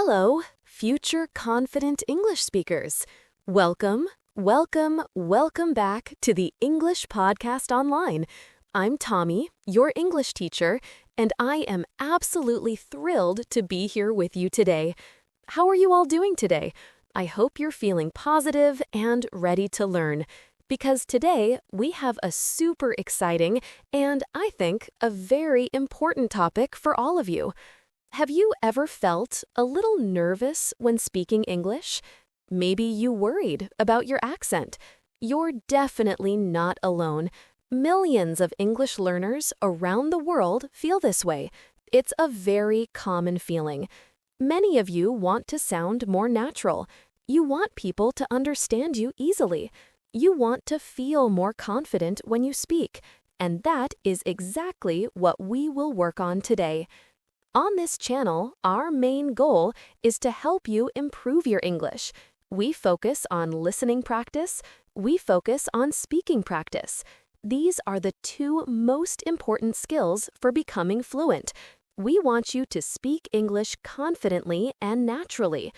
Hello, future confident English speakers. Welcome, welcome, welcome back to the English Podcast Online. I'm Tommy, your English teacher, and I am absolutely thrilled to be here with you today. How are you all doing today? I hope you're feeling positive and ready to learn, because today we have a super exciting and, I think, a very important topic for all of you. Have you ever felt a little nervous when speaking English? Maybe you worried about your accent. You're definitely not alone. Millions of English learners around the world feel this way. It's a very common feeling. Many of you want to sound more natural. You want people to understand you easily. You want to feel more confident when you speak. And that is exactly what we will work on today. On this channel, our main goal is to help you improve your English. We focus on listening practice. We focus on speaking practice. These are the two most important skills for becoming fluent. We want you to speak English confidently and naturally.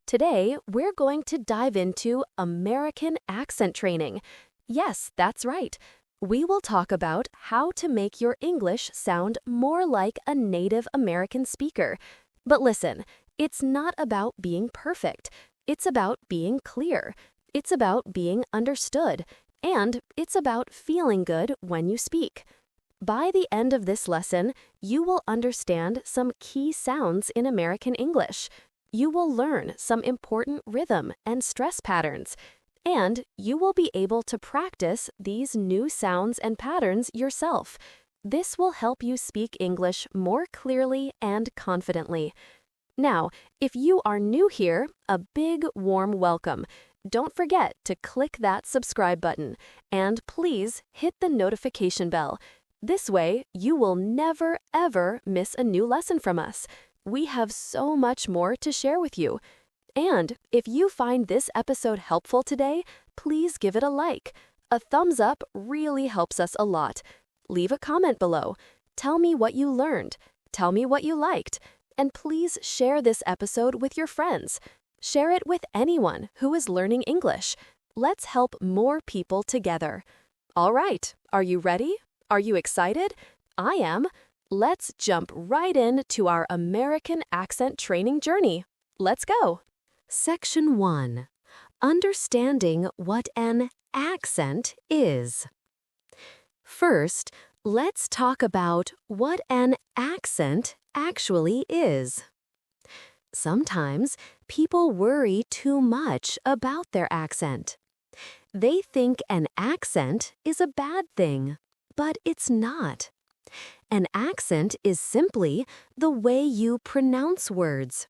Today, we're going to dive into American accent training. Yes, that's right. We will talk about how to make your English sound more like a native American speaker. But listen, it's not about being perfect. It's about being clear. It's about being understood. And it's about feeling good when you speak. By the end of this lesson, you will understand some key sounds in American English. You will learn some important rhythm and stress patterns. And you will be able to practice these new sounds and patterns yourself. This will help you speak English more clearly and confidently. Now, if you are new here, a big warm welcome. Don't forget to click that subscribe button, and please hit the notification bell. This way, you will never, ever miss a new lesson from us. We have so much more to share with you. And if you find this episode helpful today, please give it a like. A thumbs up really helps us a lot. Leave a comment below. Tell me what you learned. Tell me what you liked. And please share this episode with your friends. Share it with anyone who is learning English. Let's help more people together. All right, are you ready? Are you excited? I am. Let's jump right into our American accent training journey. Let's go. Section 1. Understanding what an accent is. First, let's talk about what an accent actually is. Sometimes people worry too much about their accent. They think an accent is a bad thing, but it's not. An accent is simply the way you pronounce words.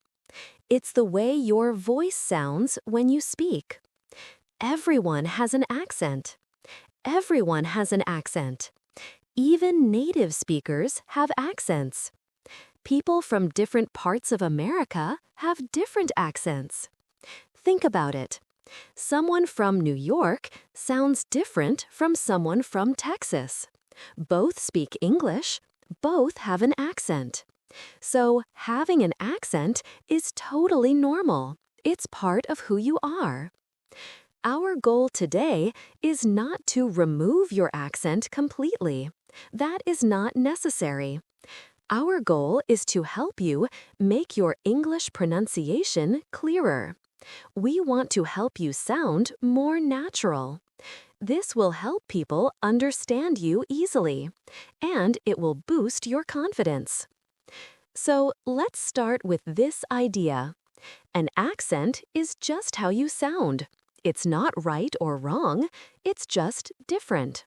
It's the way your voice sounds when you speak. Everyone has an accent. Everyone has an accent. Even native speakers have accents. People from different parts of America have different accents. Think about it. Someone from New York sounds different from someone from Texas. Both speak English. Both have an accent. So, having an accent is totally normal. It's part of who you are. Our goal today is not to remove your accent completely. That is not necessary. Our goal is to help you make your English pronunciation clearer. We want to help you sound more natural. This will help people understand you easily, and it will boost your confidence. So let's start with this idea. An accent is just how you sound. It's not right or wrong, it's just different.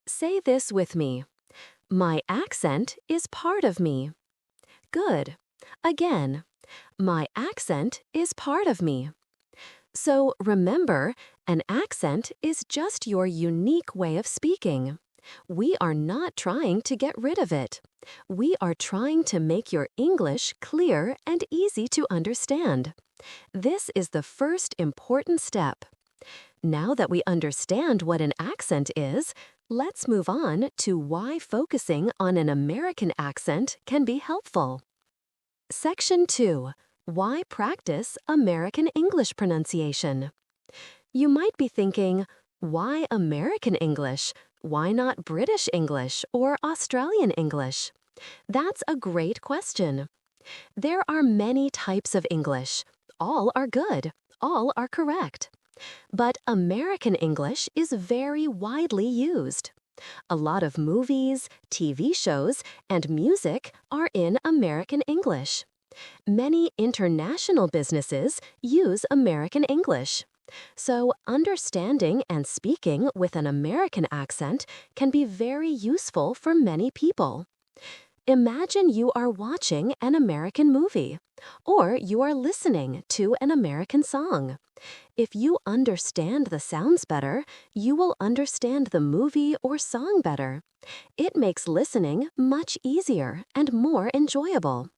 Say this with me. My accent is part of me. Good. Again. My accent is part of me. So remember, an accent is just your unique way of speaking. We are not trying to get rid of it. We are trying to make your English clear and easy to understand. This is the first important step. Now that we understand what an accent is, let's move on to why focusing on an American accent can be helpful. Section 2. Why practice American English pronunciation? You might be thinking, why American English? Why not British English or Australian English? That's a great question. There are many types of English. All are good. All are correct. But American English is very widely used. A lot of movies, TV shows, and music are in American English. Many international businesses use American English. So, understanding and speaking with an American accent can be very useful for many people. Imagine you are watching an American movie, or you are listening to an American song. If you understand the sounds better, you will understand the movie or song better. It makes listening much easier and more enjoyable.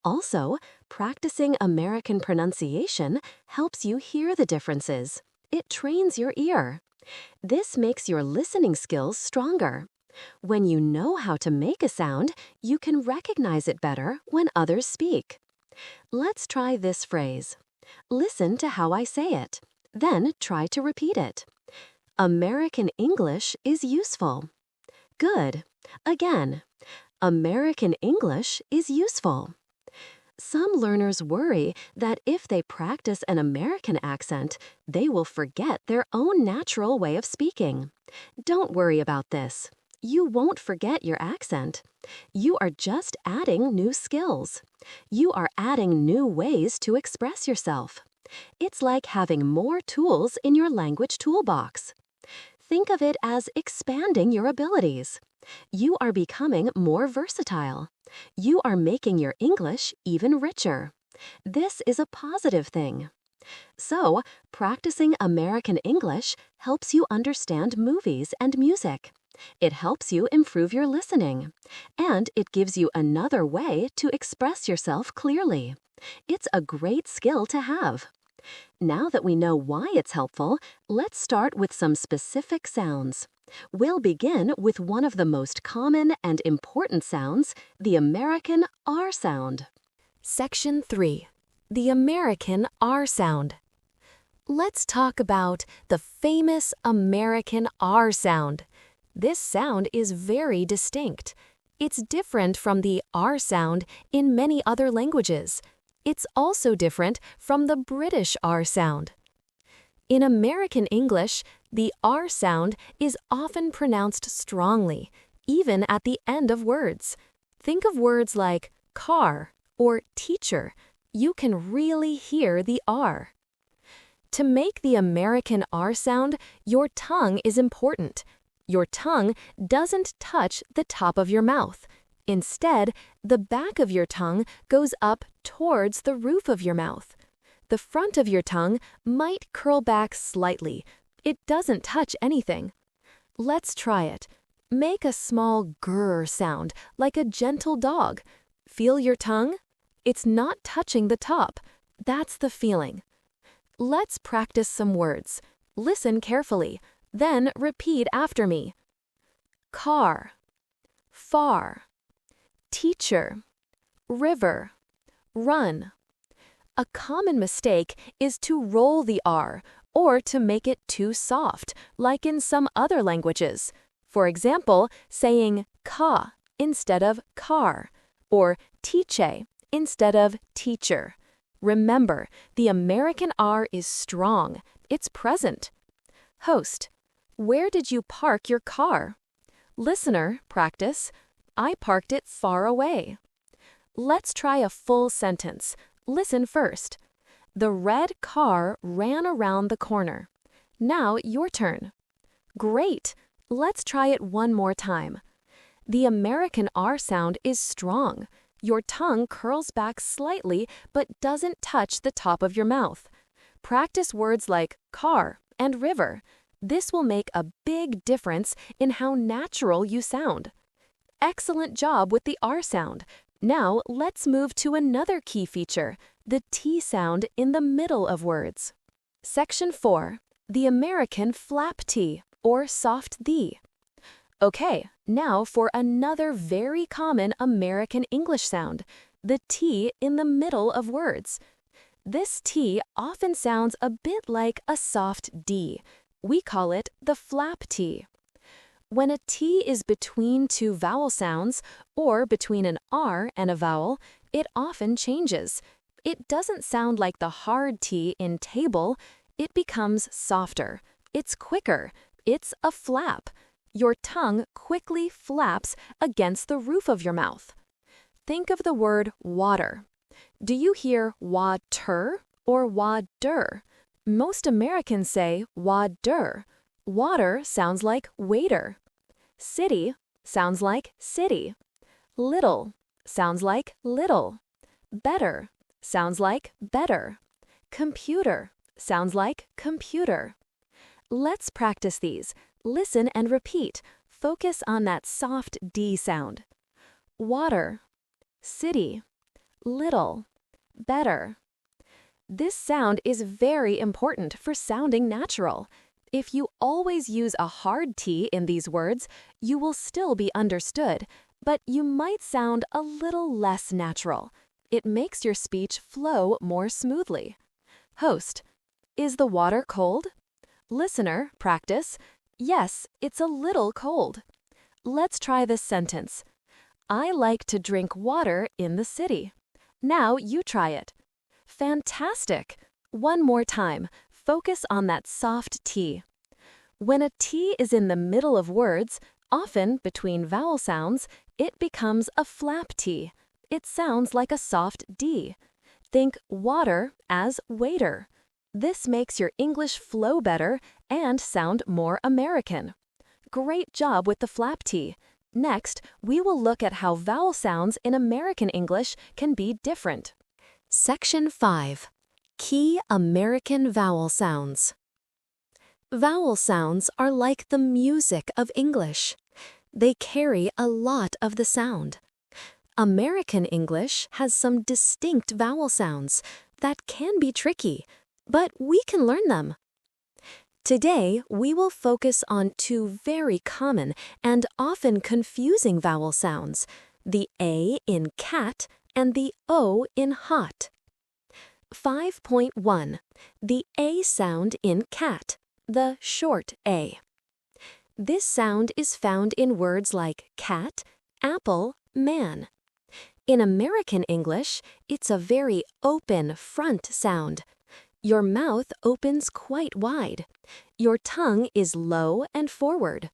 Also, practicing American pronunciation helps you hear the differences. It trains your ear. This makes your listening skills stronger. When you know how to make a sound, you can recognize it better when others speak. Let's try this phrase. Listen to how I say it. Then try to repeat it. American English is useful. Good. Again. American English is useful. Some learners worry that if they practice an American accent, they will forget their own natural way of speaking. Don't worry about this. You won't forget your accent. You are just adding new skills. You are adding new ways to express yourself. It's like having more tools in your language toolbox. Think of it as expanding your abilities. You are becoming more versatile. You are making your English even richer. This is a positive thing. So, practicing American English helps you understand movies and music. It helps you improve your listening. And it gives you another way to express yourself clearly. It's a great skill to have. Now that we know why it's helpful, let's start with some specific sounds. We'll begin with one of the most common and important sounds, the American R sound. Section 3. The American R sound. Let's talk about the famous American R sound. This sound is very distinct. It's different from the R sound in many other languages. It's also different from the British R sound. In American English, the R sound is often pronounced strongly, even at the end of words. Think of words like car or teacher. You can really hear the R. To make the American R sound, your tongue is important. Your tongue doesn't touch the top of your mouth. Instead, the back of your tongue goes up towards the roof of your mouth. The front of your tongue might curl back slightly. It doesn't touch anything. Let's try it. Make a small grr sound, like a gentle dog. Feel your tongue? It's not touching the top. That's the feeling. Let's practice some words. Listen carefully, then repeat after me. Car, far, teacher, river, run. A common mistake is to roll the R or to make it too soft, like in some other languages. For example, saying ka instead of car, or teache instead of teacher. Remember, the American R is strong. It's present. Host, where did you park your car? Listener, practice, I parked it far away. Let's try a full sentence. Listen first. The red car ran around the corner. Now your turn. Great! Let's try it one more time. The American R sound is strong. Your tongue curls back slightly but doesn't touch the top of your mouth. Practice words like car and river. This will make a big difference in how natural you sound. Excellent job with the R sound. Now let's move to another key feature, the T sound in the middle of words. Section 4. The American flap T, or soft D. Okay, now for another very common American English sound, the T in the middle of words. This T often sounds a bit like a soft D. We call it the flap T. When a T is between two vowel sounds, or between an R and a vowel, it often changes. It doesn't sound like the hard T in table. It becomes softer. It's quicker. It's a flap. Your tongue quickly flaps against the roof of your mouth. Think of the word water. Do you hear water or water? Most Americans say water. Water sounds like waiter. City sounds like city. Little sounds like little. Better sounds like better. Computer sounds like computer. Let's practice these. Listen and repeat. Focus on that soft D sound. Water, city, little, better. This sound is very important for sounding natural. If you always use a hard T in these words, you will still be understood, but you might sound a little less natural. It makes your speech flow more smoothly. Host: Is the water cold? Listener, practice: Yes, it's a little cold. Let's try this sentence. I like to drink water in the city. Now you try it. Fantastic! One more time. Focus on that soft T. When a T is in the middle of words, often between vowel sounds, it becomes a flap T. It sounds like a soft D. Think water as waiter. This makes your English flow better and sound more American. Great job with the flap T. Next, we will look at how vowel sounds in American English can be different. Section 5. Key American Vowel Sounds. Vowel sounds are like the music of English. They carry a lot of the sound. American English has some distinct vowel sounds that can be tricky, but we can learn them. Today, we will focus on two very common and often confusing vowel sounds, the A in cat and the O in hot. 5.1. The A sound in cat, the short A. This sound is found in words like cat, apple, man. In American English, it's a very open front sound. Your mouth opens quite wide. Your tongue is low and forward.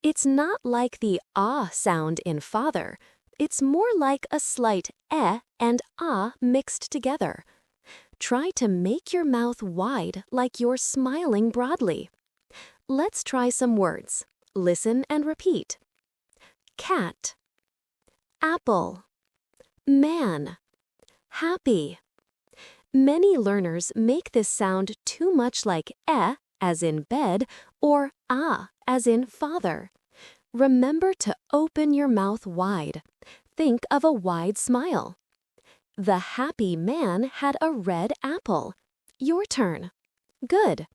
It's not like the ah sound in father. It's more like a slight and ah mixed together. Try to make your mouth wide like you're smiling broadly. Let's try some words. Listen and repeat. Cat, apple, man, happy. Many learners make this sound too much like as in bed, or ah as in father. Remember to open your mouth wide. Think of a wide smile. The happy man had a red apple. Your turn. Good.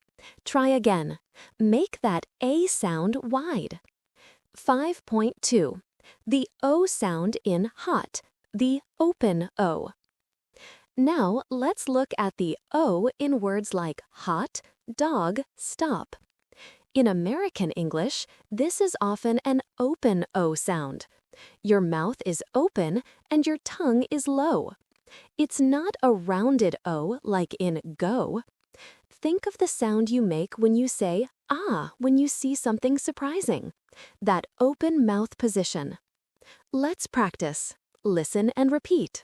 Try again. Make that A sound wide. 5.2. The O sound in hot, the open O. Now let's look at the O in words like hot, dog, stop. In American English, this is often an open O sound. Your mouth is open and your tongue is low. It's not a rounded O like in go. Think of the sound you make when you say ah when you see something surprising. That open mouth position. Let's practice. Listen and repeat.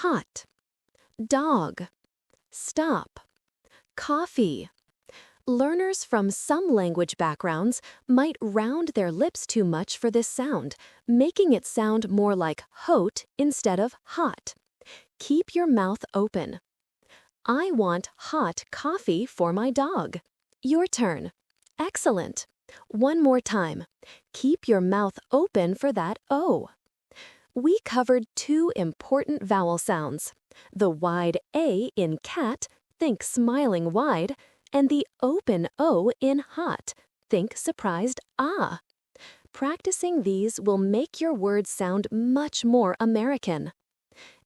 Hot, dog, stop, coffee. Learners from some language backgrounds might round their lips too much for this sound, making it sound more like hote instead of hot. Keep your mouth open. I want hot coffee for my dog. Your turn. Excellent. One more time. Keep your mouth open for that O. We covered two important vowel sounds. The wide A in cat, think smiling wide, and the open O in hot, think surprised ah. Practicing these will make your words sound much more American.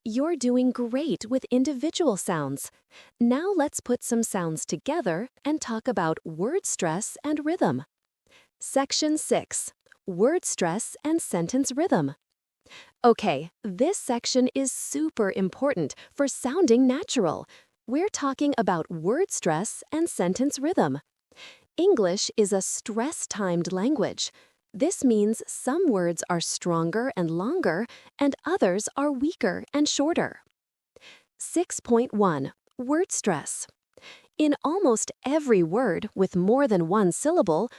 You're doing great with individual sounds. Now let's put some sounds together and talk about word stress and rhythm. Section 6. Word stress and sentence rhythm. Okay, this section is super important for sounding natural. We're talking about word stress and sentence rhythm. English is a stress-timed language. This means some words are stronger and longer, and others are weaker and shorter. 6.1. Word stress. In almost every word with more than one syllable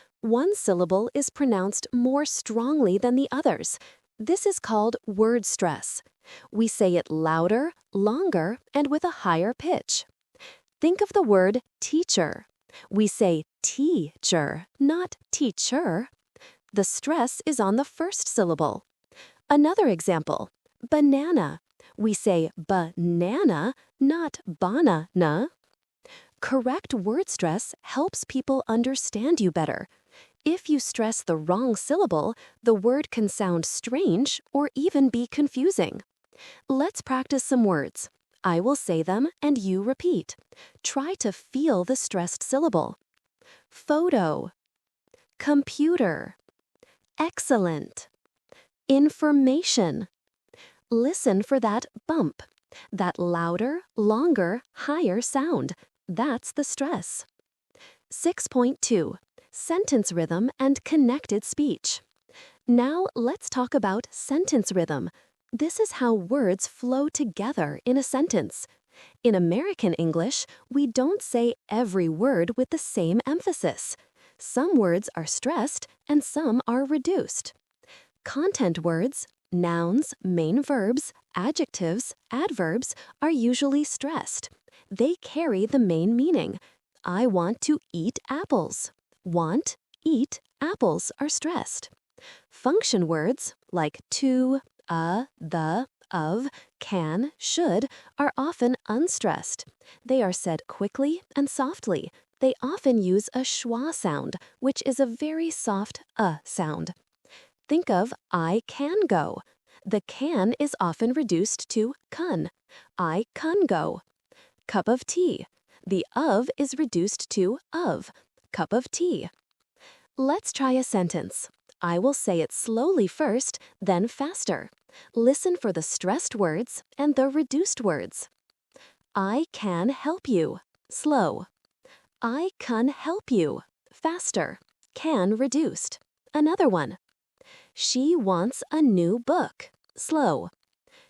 is pronounced more strongly than the others. This is called word stress. We say it louder, longer, and with a higher pitch. Think of the word teacher. We say teacher, not teacher. The stress is on the first syllable. Another example, banana. We say banana, not banana. Correct word stress helps people understand you better. If you stress the wrong syllable, the word can sound strange or even be confusing. Let's practice some words. I will say them and you repeat. Try to feel the stressed syllable. Photo, computer, excellent, information. Listen for that bump, that louder, longer, higher sound. That's the stress. 6.2. Sentence rhythm and connected speech. Now let's talk about sentence rhythm. This is how words flow together in a sentence. In American English, we don't say every word with the same emphasis. Some words are stressed and some are reduced. Content words, nouns, main verbs, adjectives, adverbs are usually stressed. They carry the main meaning. I want to eat apples. Want, eat, apples are stressed. Function words like to, the, of, can, should are often unstressed. They are said quickly and softly. They often use a schwa sound, which is a very soft sound. Think of I can go. The can is often reduced to kun. I kun go. Cup of tea. The of is reduced to of. Cup of tea. Let's try a sentence. I will say it slowly first, then faster. Listen for the stressed words and the reduced words. I can help you. Slow. I can help you. Faster. Can reduced. Another one. She wants a new book. Slow.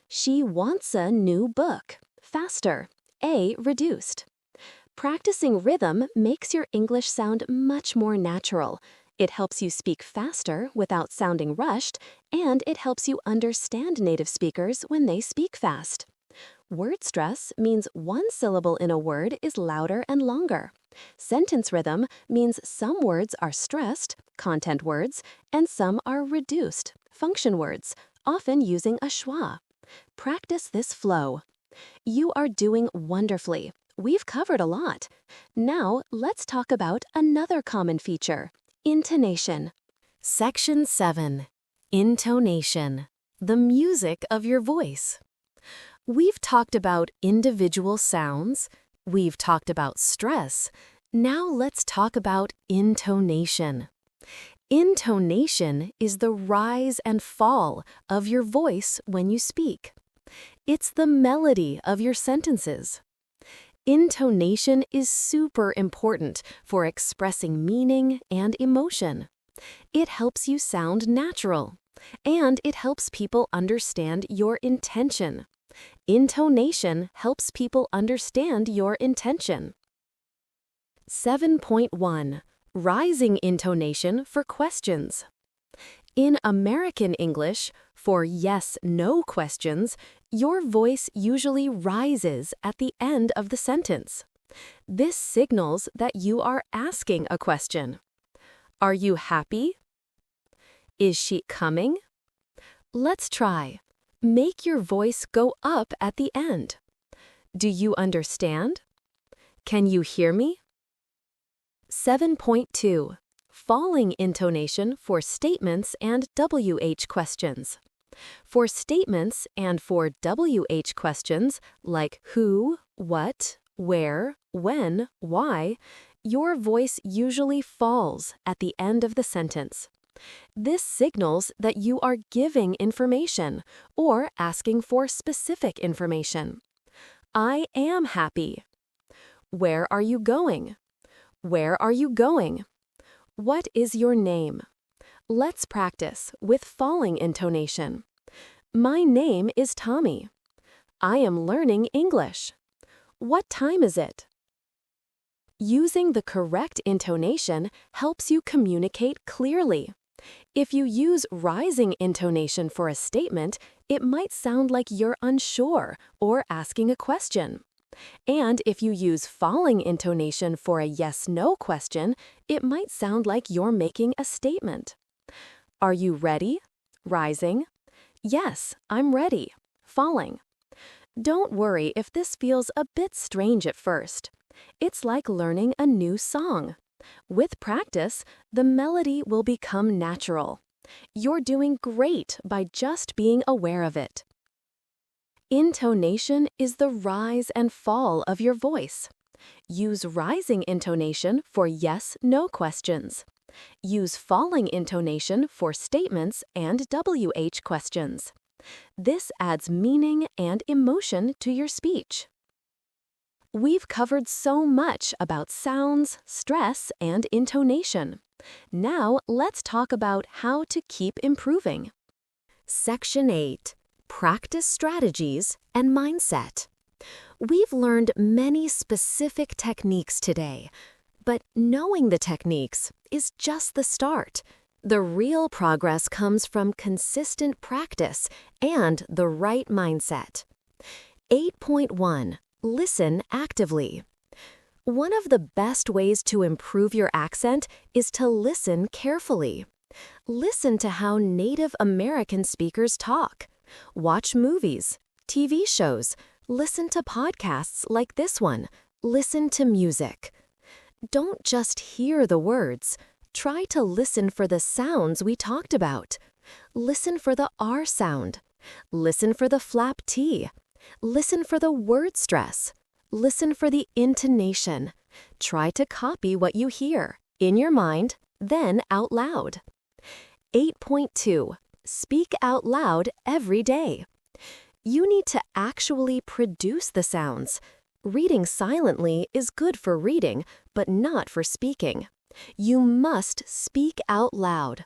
She wants a new book. Faster. A reduced. Practicing rhythm makes your English sound much more natural. It helps you speak faster without sounding rushed, and it helps you understand native speakers when they speak fast. Word stress means one syllable in a word is louder and longer. Sentence rhythm means some words are stressed, content words, and some are reduced, function words, often using a schwa. Practice this flow. You are doing wonderfully. We've covered a lot. Now, let's talk about another common feature, intonation. Section 7. Intonation. The music of your voice. We've talked about individual sounds. We've talked about stress. Now let's talk about intonation. Intonation is the rise and fall of your voice when you speak. It's the melody of your sentences. Intonation is super important for expressing meaning and emotion. It helps you sound natural, and it helps people understand your intention. Intonation helps people understand your intention. 7.1. Rising intonation for questions. In American English, for yes/no questions, your voice usually rises at the end of the sentence. This signals that you are asking a question. Are you happy? Is she coming? Let's try. Make your voice go up at the end. Do you understand? Can you hear me? 7.2. Falling intonation for statements and WH questions. For statements and for WH questions like who, what, where, when, why, your voice usually falls at the end of the sentence. This signals that you are giving information or asking for specific information. I am happy. Where are you going? Where are you going? What is your name? Let's practice with falling intonation. My name is Tommy. I am learning English. What time is it? Using the correct intonation helps you communicate clearly. If you use rising intonation for a statement, it might sound like you're unsure or asking a question. And if you use falling intonation for a yes-no question, it might sound like you're making a statement. Are you ready? Rising. Yes, I'm ready. Falling. Don't worry if this feels a bit strange at first. It's like learning a new song. With practice, the melody will become natural. You're doing great by just being aware of it. Intonation is the rise and fall of your voice. Use rising intonation for yes-no questions. Use falling intonation for statements and WH questions. This adds meaning and emotion to your speech. We've covered so much about sounds, stress, and intonation. Now let's talk about how to keep improving. Section 8. Practice strategies and mindset. We've learned many specific techniques today, but knowing the techniques is just the start. The real progress comes from consistent practice and the right mindset. 8.1. Listen actively. One of the best ways to improve your accent is to listen carefully. Listen to how Native American speakers talk. Watch movies, TV shows, listen to podcasts like this one, listen to music. Don't just hear the words. Try to listen for the sounds we talked about. Listen for the R sound. Listen for the flap T. Listen for the word stress. Listen for the intonation. Try to copy what you hear, in your mind, then out loud. 8.2. Speak out loud every day. You need to actually produce the sounds. Reading silently is good for reading, but not for speaking. You must speak out loud.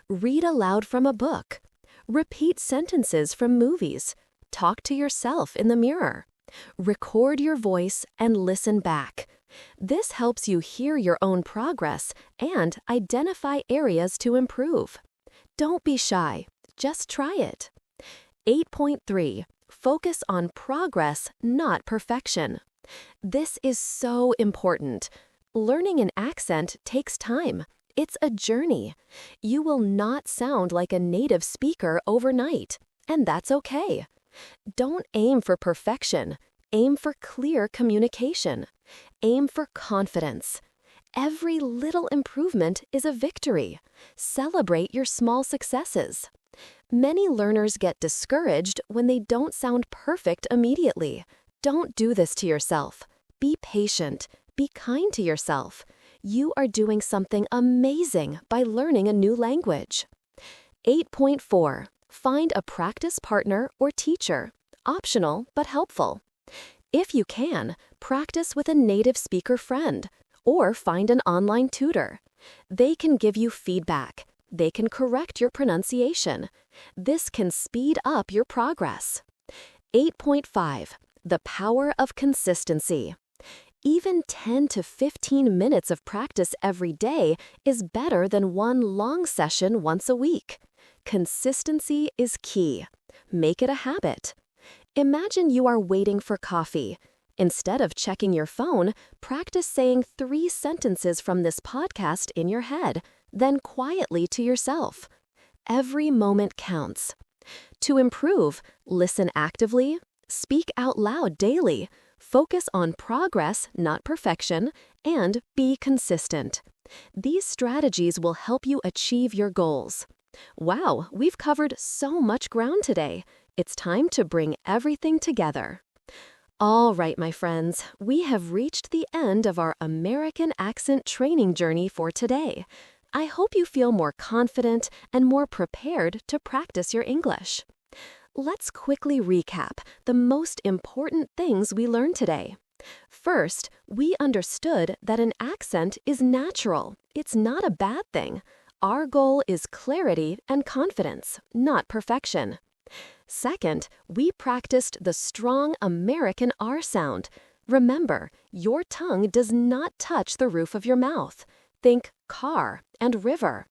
Read aloud from a book. Repeat sentences from movies. Talk to yourself in the mirror. Record your voice and listen back. This helps you hear your own progress and identify areas to improve. Don't be shy. Just try it. 8.3. Focus on progress, not perfection. This is so important. Learning an accent takes time. It's a journey. You will not sound like a native speaker overnight, and that's okay. Don't aim for perfection. Aim for clear communication. Aim for confidence. Every little improvement is a victory. Celebrate your small successes. Many learners get discouraged when they don't sound perfect immediately. Don't do this to yourself. Be patient. Be kind to yourself. You are doing something amazing by learning a new language. 8.4. Find a practice partner or teacher. Optional but helpful. If you can, practice with a native speaker friend or find an online tutor. They can give you feedback. They can correct your pronunciation. This can speed up your progress. 8.5. The power of consistency. Even 10 to 15 minutes of practice every day is better than one long session once a week. Consistency is key. Make it a habit. Imagine you are waiting for coffee. Instead of checking your phone, practice saying 3 sentences from this podcast in your head, then quietly to yourself. Every moment counts. To improve, listen actively, speak out loud daily, focus on progress, not perfection, and be consistent. These strategies will help you achieve your goals. Wow, we've covered so much ground today. It's time to bring everything together. All right, my friends, we have reached the end of our American accent training journey for today. I hope you feel more confident and more prepared to practice your English. Let's quickly recap the most important things we learned today. First, we understood that an accent is natural. It's not a bad thing. Our goal is clarity and confidence, not perfection. Second, we practiced the strong American R sound. Remember, your tongue does not touch the roof of your mouth. Think car and river.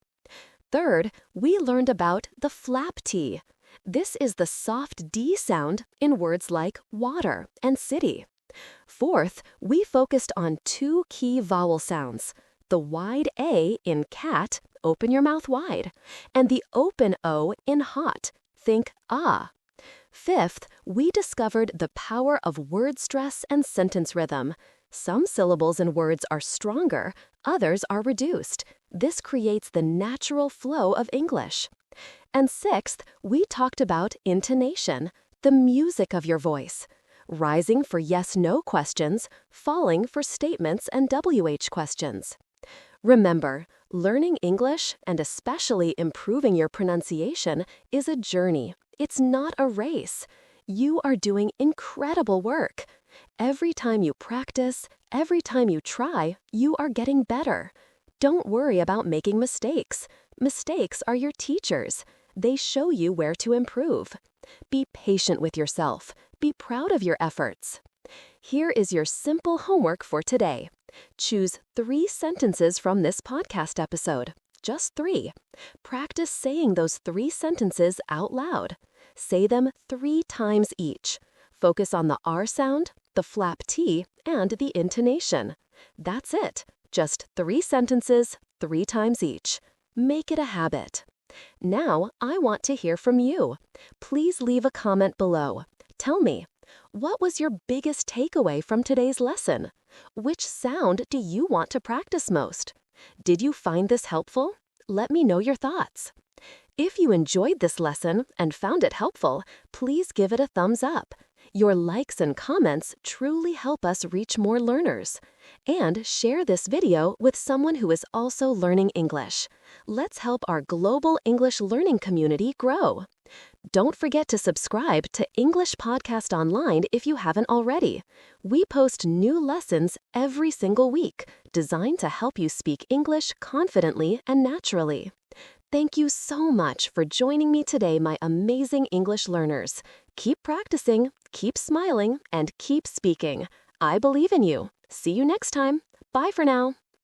Third, we learned about the flap T. This is the soft D sound in words like water and city. Fourth, we focused on two key vowel sounds, the wide A in cat, open your mouth wide, and the open O in hot, think ah. Fifth, we discovered the power of word stress and sentence rhythm. Some syllables in words are stronger, others are reduced. This creates the natural flow of English. And sixth, we talked about intonation, the music of your voice. Rising for yes-no questions, falling for statements and WH questions. Remember, learning English, and especially improving your pronunciation, is a journey. It's not a race. You are doing incredible work. Every time you practice, every time you try, you are getting better. Don't worry about making mistakes. Mistakes are your teachers. They show you where to improve. Be patient with yourself. Be proud of your efforts. Here is your simple homework for today. Choose 3 sentences from this podcast episode. Just 3. Practice saying those 3 sentences out loud. Say them 3 times each. Focus on the R sound, the flap T, and the intonation. That's it. Just 3 sentences, 3 times each. Make it a habit. Now, I want to hear from you. Please leave a comment below. Tell me, what was your biggest takeaway from today's lesson? Which sound do you want to practice most? Did you find this helpful? Let me know your thoughts. If you enjoyed this lesson and found it helpful, please give it a thumbs up. Your likes and comments truly help us reach more learners. And share this video with someone who is also learning English. Let's help our global English learning community grow. Don't forget to subscribe to English Podcast Online if you haven't already. We post new lessons every single week, designed to help you speak English confidently and naturally. Thank you so much for joining me today, my amazing English learners. Keep practicing, keep smiling, and keep speaking. I believe in you. See you next time. Bye for now.